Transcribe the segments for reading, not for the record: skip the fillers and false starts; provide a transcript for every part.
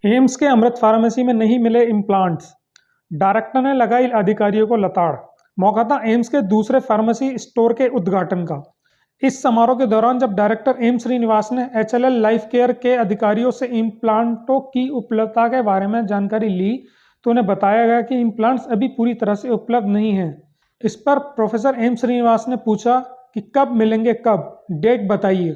AIIMS के अमृत pharmacy में नहीं मिले इम्प्लांट्स, डायरेक्टर ने लगाई अधिकारियों को लताड़। मौका था एम्स के दूसरे फार्मेसी स्टोर के उद्घाटन का। इस समारोह के दौरान जब डायरेक्टर एम श्रीनिवास ने HLL लाइफ केयर के अधिकारियों से इम्प्लांटों की उपलब्धता के बारे में जानकारी ली तो उन्हें बताया गया कि इम्प्लांट्स अभी पूरी तरह से उपलब्ध नहीं हैं। इस पर प्रोफेसर एम श्रीनिवास ने पूछा कि कब मिलेंगे, कब, डेट बताइए।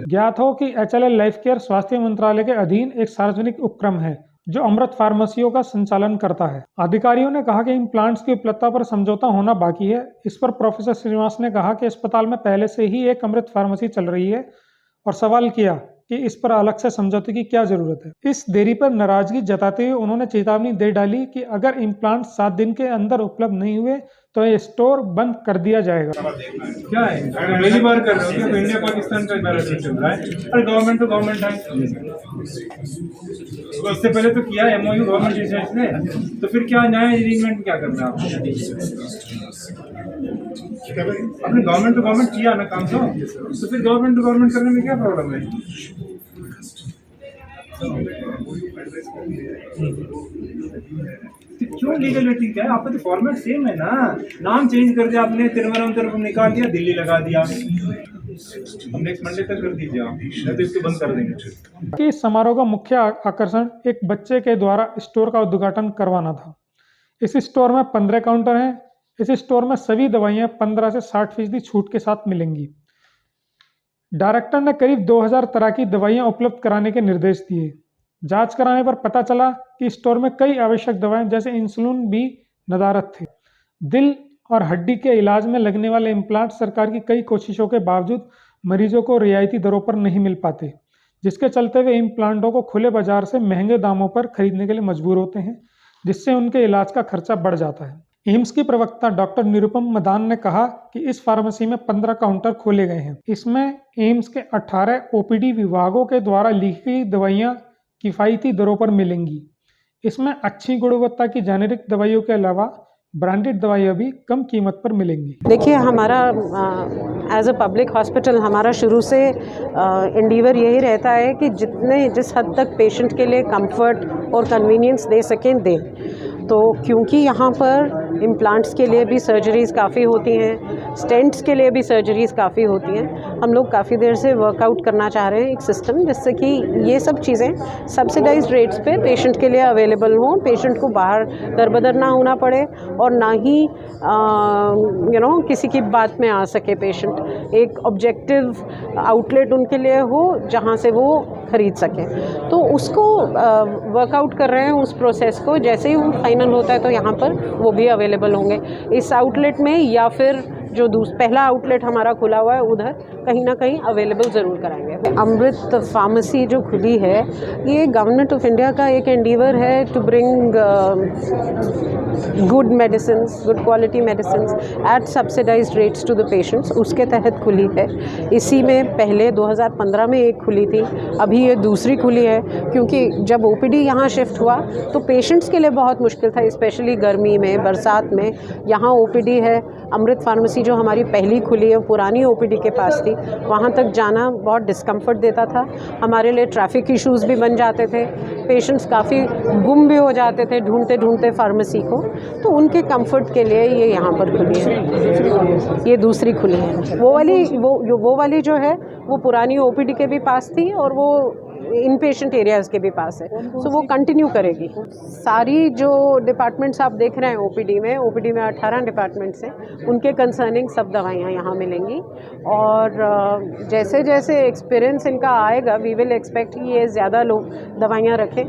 ज्ञात हो कि HLL लाइफ केयर स्वास्थ्य मंत्रालय के अधीन एक सार्वजनिक उपक्रम है जो अमृत फार्मेसियों का संचालन करता है। अधिकारियों ने कहा कि इम्प्लांट्स की उपलब्धता पर समझौता होना बाकी है। इस पर प्रोफेसर श्रीनिवास ने कहा कि अस्पताल में पहले से ही एक अमृत फार्मेसी चल रही है और सवाल किया कि इस पर अलग से समझौते की क्या जरूरत है। इस देरी पर नाराजगी जताते हुए उन्होंने चेतावनी दे डाली कि अगर इम्प्लांट 7 दिन के अंदर उपलब्ध नहीं हुए तो ये स्टोर बंद कर दिया जाएगा। क्या है, पहली बार कर रहे हो? इंडिया पाकिस्तान का बैलेंस चल रहा है और गवर्नमेंट टू गवर्नमेंट है। इससे पहले तो किया MOU गवर्नमेंट रिसर्च ने, तो फिर क्या नया अरेंजमेंट क्या करना है आपने? गवर्नमेंट टू गवर्नमेंट किया ना काम, तो फिर गवर्नमेंट टू गवर्नमेंट करने में क्या प्रॉब्लम है? क्यों लीगल वेटिंग क्या है? आपका तो फॉर्मेट सेम है ना, नाम चेंज कर दिया आपने, तिरुवनंतपुरम निकाल दिया, दिल्ली लगा दिया। हम नेक्स्ट मंडे तक कर दीजिए आप, नहीं तो इसको बंद कर देंगे। इस समारोह का मुख्य आकर्षण एक बच्चे के द्वारा स्टोर का उद्घाटन करवाना था। इस स्टोर में 15 काउंटर हैं। इस स्टोर में सभी दवाइयां 15 से 60% छूट के साथ मिलेंगी। डायरेक्टर ने करीब 2000 तरह की दवाइयां उपलब्ध कराने के निर्देश दिए। जांच कराने पर पता चला कि स्टोर में कई आवश्यक दवाएं जैसे इंसुलिन भी नदारद थे। दिल और हड्डी के इलाज में लगने वाले इम्प्लांट सरकार की कई कोशिशों के बावजूद मरीजों को रियायती दरों पर नहीं मिल पाते, जिसके चलते वे इम्प्लांटों को खुले बाजार से महंगे दामों पर खरीदने के लिए मजबूर होते हैं, जिससे उनके इलाज का खर्चा बढ़ जाता है। एम्स की प्रवक्ता डॉक्टर निरुपम मदान ने कहा कि इस फार्मेसी में 15 काउंटर खोले गए हैं। इसमें एम्स के 18 OPD विभागों के द्वारा लिखी गई दवाइयां किफ़ायती दरों पर मिलेंगी। इसमें अच्छी गुणवत्ता की जेनेरिक दवाइयों के अलावा ब्रांडेड दवाइयाँ भी कम कीमत पर मिलेंगी। देखिए, हमारा एज अ पब्लिक हॉस्पिटल हमारा शुरू से एंडीवर यही रहता है कि जिस हद तक पेशेंट के लिए कंफर्ट और कन्वीनियंस दे सकें दें। तो क्योंकि यहाँ पर इम्प्लांट्स के लिए भी सर्जरीज़ काफ़ी होती हैं, स्टेंट्स के लिए भी सर्जरीज़ काफ़ी होती हैं, हम लोग काफ़ी देर से वर्कआउट करना चाह रहे हैं एक सिस्टम जिससे कि ये सब चीज़ें सब्सिडाइज्ड रेट्स पे पेशेंट के लिए अवेलेबल हों, पेशेंट को बाहर दरबदर ना होना पड़े और ना ही किसी की बात में आ सके पेशेंट। एक ऑब्जेक्टिव आउटलेट उनके लिए हो जहाँ से वो खरीद सकें। तो उसको वर्कआउट कर रहे हैं, उस प्रोसेस को। जैसे ही वो फाइनल होता है तो यहाँ पर वो भी अवेलेबल होंगे इस आउटलेट में, या फिर जो पहला आउटलेट हमारा खुला हुआ है उधर कहीं ना कहीं अवेलेबल ज़रूर कराएंगे। अमृत फार्मेसी जो खुली है ये गवर्नमेंट ऑफ इंडिया का एक एंडीवर है to bring good medicines, good quality medicines at subsidised rates to the patients. उसके तहत खुली है। इसी में पहले 2015 में एक खुली थी, अभी ये दूसरी खुली है। क्योंकि जब OPD यहाँ शिफ्ट हुआ तो पेशेंट्स के लिए बहुत मुश्किल था, स्पेशली गर्मी में, बरसात में। यहाँ OPD है। अमृत फार्मेसी जो हमारी पहली खुली है पुरानी OPD के पास थी, वहाँ तक जाना बहुत डिस्कम्फर्ट देता था। हमारे लिए ट्रैफिक इश्यूज़ भी बन जाते थे, पेशेंट्स काफ़ी गुम भी हो जाते थे ढूंढते ढूंढते फार्मेसी को। तो उनके कंफर्ट के लिए ये यहाँ पर खुली है। ये दूसरी खुली है। वो वाली जो है वो पुरानी OPD के भी पास थी और वो इन पेशेंट एरियाज़ के भी पास है, सो वो कंटिन्यू करेगी। सारी जो डिपार्टमेंट्स आप देख रहे हैं OPD में 18 डिपार्टमेंट्स हैं, उनके कंसर्निंग सब दवाइयाँ यहाँ मिलेंगी। और जैसे जैसे एक्सपीरियंस इनका आएगा वी विल एक्सपेक्ट कि ये ज़्यादा लोग दवाइयाँ रखें।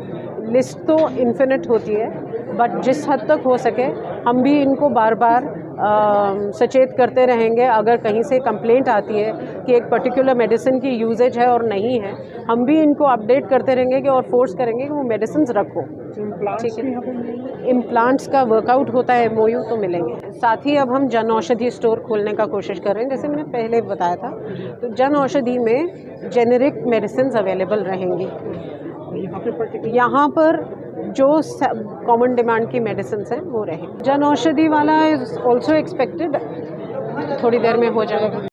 लिस्ट तो इन्फिनिट होती है, बट जिस हद तक हो सके हम भी इनको बार बार सचेत करते रहेंगे। अगर कहीं से कंप्लेंट आती है कि एक पर्टिकुलर मेडिसिन की यूजेज है और नहीं है, हम भी इनको अपडेट करते रहेंगे कि और फोर्स करेंगे कि वो मेडिसिन रखो। ठीक है, इम्प्लांट्स का वर्कआउट होता है MOU तो मिलेंगे। साथ ही अब हम जन औषधि स्टोर खोलने का कोशिश कर रहे हैं। जैसे मैंने पहले बताया था, तो जन औषधि में जेनेरिक मेडिसिन अवेलेबल रहेंगी। यहाँ पर जो कॉमन डिमांड की मेडिसिन हैं वो रहे। जन औषधि वाला इज़ ऑल्सो एक्सपेक्टेड थोड़ी देर में हो जाएगा।